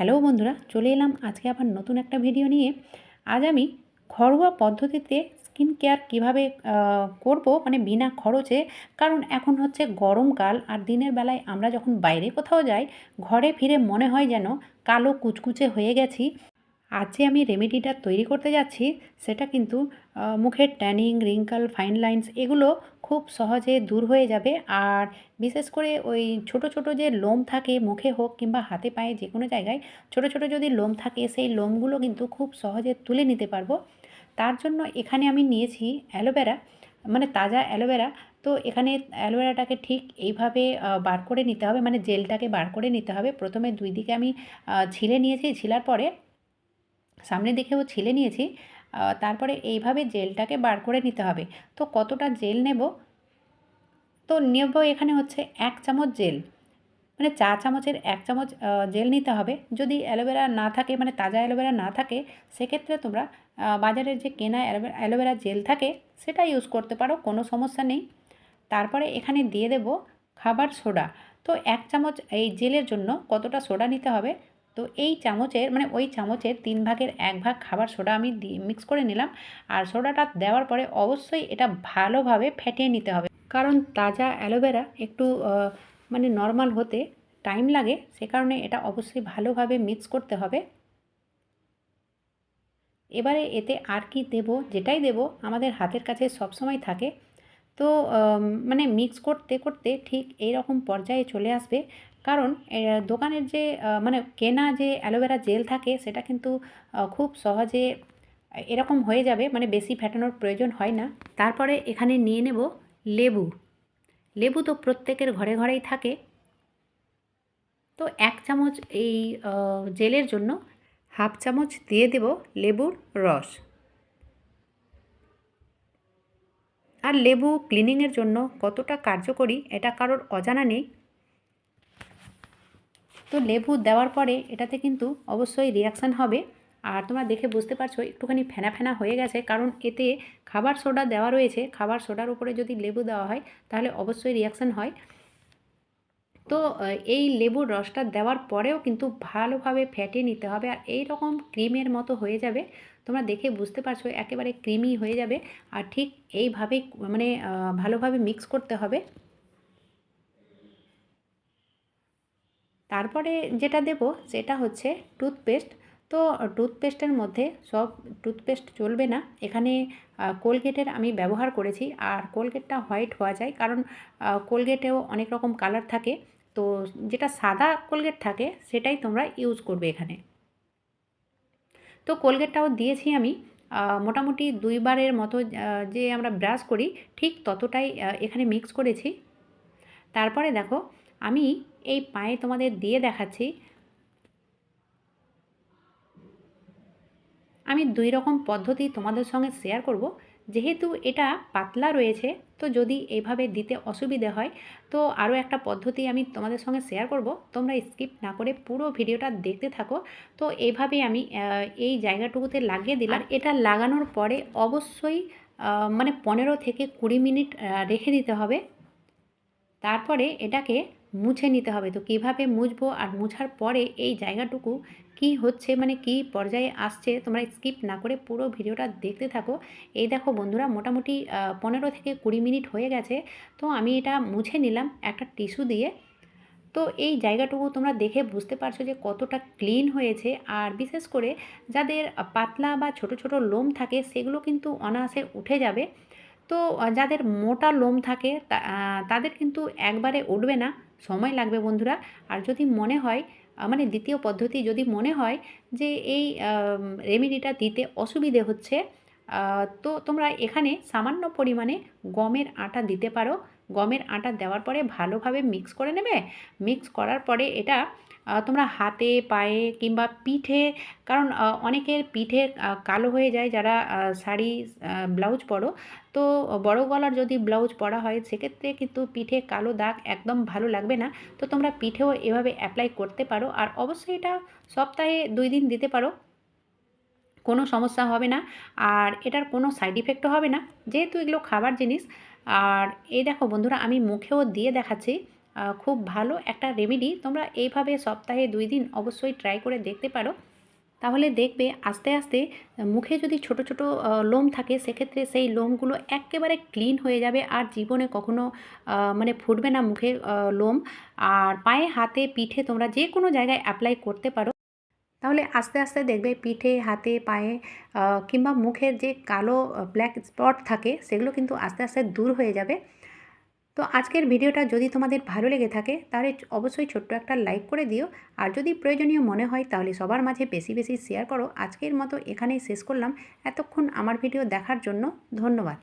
Hello বন্ধুরা, চলে এলাম আজকে আবার নতুন একটা ভিডিও নিয়ে। আজ আমি ঘরোয়া পদ্ধতিতে স্কিন কেয়ার কীভাবে করব, মানে বিনা খরচে। কারণ এখন হচ্ছে গরমকাল, আর দিনের বেলায় আমরা যখন বাইরে কোথাও যাই, ঘরে ফিরে মনে হয় যেন কালো কুচকুচে হয়ে গেছি। আজ যে আমি রেমেডিটা তৈরি করতে যাচ্ছি, সেটা কিন্তু মুখের ট্যানিং, রিঙ্কল, ফাইন লাইন্স এগুলো খুব সহজে দূর হয়ে যাবে। আর বিশেষ করে ওই ছোট ছোট যে লোম থাকে মুখে হোক কিংবা হাতে পায়ে যে কোনো জায়গায় ছোট ছোট যদি লোম থাকে, সেই লোমগুলো কিন্তু খুব সহজে তুলে নিতে পারবো। তার জন্য এখানে আমি নিয়েছি অ্যালোভেরা, মানে তাজা অ্যালোভেরা। তো এখানে অ্যালোভেরাটাকে ঠিক এইভাবে বার করে নিতে হবে, মানে জেলটাকে বার করে নিতে হবে। প্রথমে দুই দিকে আমি ছিলে নিয়েছি, ছিলার পরে সামনের দিকেও ছিলে নিয়েছি। তারপরে এইভাবে জেলটাকে বার করে নিতে হবে। তো কতটা জেল নেব, তো নেব এখানে হচ্ছে 1 চামচ জেল, মানে চা চামচের 1 চামচ জেল নিতে হবে। যদি অ্যালোভেরা না থাকে, মানে তাজা অ্যালোভেরা না থাকে, সেক্ষেত্রে তোমরা বাজারের যে কেনা অ্যালোভেরা জেল থাকে সেটা ইউজ করতে পারো, কোনো সমস্যা নেই। তারপরে এখানে দিয়ে দেব খাবার সোডা। তো 1 চামচ এই জেলের জন্য কতটা সোডা নিতে হবে, তো এই চামচের, মানে ওই চামচের 3 ভাগের 1 ভাগ খাবার সোডা আমি মিক্স করে নিলাম। আর সোডাটা দেওয়ার পরে অবশ্যই এটা ভালোভাবে ফেটিয়ে নিতে হবে, কারণ তাজা অ্যালোভেরা একটু মানে নর্মাল হতে টাইম লাগে, সে কারণে এটা অবশ্যই ভালোভাবে মিক্স করতে হবে। এবারে এতে আর কি দেব, যেটাই দেব আমাদের হাতের কাছে সবসময় থাকে। তো মানে মিক্স করতে করতে ঠিক এই রকম পর্যায়ে চলে আসবে। কারণ দোকানের যে মানে কেনা যে অ্যালোভেরা জেল থাকে, সেটা কিন্তু খুব সহজে এরকম হয়ে যাবে, মানে বেশি ফেটানোর প্রয়োজন হয় না। তারপরে এখানে নিয়ে নেব লেবু। লেবু তো প্রত্যেকের ঘরে ঘরেই থাকে। তো 1 চামচ এই জেলের জন্য হাফ চামচ দিয়ে দেব লেবুর রস। আর লেবু ক্লিনিংয়ের জন্য কতটা কার্যকরী এটা কারোর অজানা নেই। তো লেবু দেওয়ার পরে এটাতে কিন্তু অবশ্যই রিয়াকশান হবে। আর তোমরা দেখে বুঝতে পারছো একটুখানি ফেনা ফেনা হয়ে গেছে, কারণ এতে খাবার সোডা দেওয়া রয়েছে। খাবার সোডার উপরে যদি লেবু দেওয়া হয় তাহলে অবশ্যই রিয়াকশান হয়। তো এই লেবুর রসটা দেওয়ার পরেও কিন্তু ভালোভাবে ফেটিয়ে নিতে হবে, আর এই রকম ক্রিমের মতো হয়ে যাবে। তোমরা দেখে বুঝতে পারছো একেবারে ক্রিমি হয়ে যাবে। আর ঠিক এইভাবেই মানে ভালোভাবে মিক্স করতে হবে। তারপরে যেটা দেব সেটা হচ্ছে টুথপেস্ট। তো টুথপেস্টের মধ্যে সব টুথপেস্ট চলবে না, এখানে কোলগেটের আমি ব্যবহার করেছি। আর কোলগেটটা হোয়াইট হওয়া যায়, কারণ কোলগেটেও অনেক রকম কালার থাকে। তো যেটা সাদা কোলগেট থাকে সেটাই তোমরা ইউজ করবে এখানে। তো কোলগেটটাও দিয়েছি আমি মোটামুটি 2 বারের মতো, যে আমরা ব্রাশ করি ঠিক ততটাই এখানে মিক্স করেছি। তারপরে দেখো আমি এই পায়ে তোমাদের দিয়ে দেখাচ্ছি। আমি 2 রকম পদ্ধতি তোমাদের সঙ্গে শেয়ার করব। যেহেতু এটা পাতলা রয়েছে, তো যদি এভাবে দিতে অসুবিধে হয়, তো আরও একটা পদ্ধতি আমি তোমাদের সঙ্গে শেয়ার করব। তোমরা স্কিপ না করে পুরো ভিডিওটা দেখতে থাকো। তো এইভাবেই আমি এই জায়গাটুকুতে লাগিয়ে দিলাম। আর এটা লাগানোর পরে অবশ্যই মানে 15 থেকে 20 মিনিট রেখে দিতে হবে। তারপরে এটাকে মুছে নিতে হবে। তো কীভাবে মুছবো আর মুছার পরে এই জায়গাটুকু কি হচ্ছে, মানে কি পর্যায়ে আসছে, তোমরা স্কিপ না করে পুরো ভিডিওটা দেখতে থাকো। এই দেখো বন্ধুরা, মোটামুটি 15 থেকে 20 মিনিট হয়ে গেছে। তো আমি এটা মুছে নিলাম একটা টিস্যু দিয়ে। তো এই জায়গাটুকু তোমরা দেখে বুঝতে পারছো যে কতটা ক্লিন হয়েছে। আর বিশেষ করে যাদের পাতলা বা ছোট ছোট লোম থাকে, সেগুলো কিন্তু অনায়াসে উঠে যাবে। তো যাদের মোটা লোম থাকে তাদের কিন্তু একবারে উঠবে না, সময় লাগবে বন্ধুরা। আর যদি মনে হয় মানে দ্বিতীয় পদ্ধতি যদি মনে হয় যে এই রেমেডিটা দিতে অসুবিধে হচ্ছে, তো তোমরা এখানে সামান্য পরিমাণে গমের আটা দিতে পারো। গমের আটা দেওয়ার পরে ভালোভাবে মিক্স করে নেবে। মিক্স করার পরে এটা তোমরা হাতে, পায়ে কিংবা পিঠে, কারণ অনেকের পিঠে কালো হয়ে যায় যারা শাড়ি ব্লাউজ পরো। তো বড় গলার যদি ব্লাউজ পরা হয়, সেক্ষেত্রে কিন্তু পিঠে কালো দাগ একদম ভালো লাগবে না। তো তোমরা পিঠেও এভাবে অ্যাপ্লাই করতে পারো। আর অবশ্যই এটা সপ্তাহে 2 দিন দিতে পারো, কোনো সমস্যা হবে না। আর এটার কোনো সাইড ইফেক্টও হবে না, যেহেতু এগুলো খাবার জিনিস। আর এই দেখো বন্ধুরা, আমি মুখেও দিয়ে দেখাচ্ছি। খুব ভালো একটা রেমেডি। তোমরা এইভাবে সপ্তাহে 2 দিন অবশ্যই ট্রাই করে দেখতে পারো। তাহলে দেখবে আস্তে আস্তে মুখে যদি ছোট ছোট লোম থাকে সেক্ষেত্রে সেই লোমগুলো এক্কেবারে ক্লিন হয়ে যাবে, আর জীবনে কখনো মানে ফুটবে না মুখে লোম। আর পায়ে, হাতে, পিঠে তোমরা যে কোনো জায়গায় অ্যাপ্লাই করতে পারো। তাহলে আস্তে আস্তে দেখবে পিঠে, হাতে, পায়ে কিংবা মুখের যে কালো ব্ল্যাক স্পট থাকে সেগুলো কিন্তু আস্তে আস্তে দূর হয়ে যাবে। তো আজকের ভিডিওটা যদি তোমাদের ভালো লেগে থাকে তাহলে অবশ্যই ছোট্ট একটা লাইক করে দিও। আর যদি প্রয়োজনীয় মনে হয় তাহলে সবার মাঝে বেশি বেশি শেয়ার করো। আজকের মতো এখানেই শেষ করলাম। এতক্ষণ আমার ভিডিও দেখার জন্য ধন্যবাদ।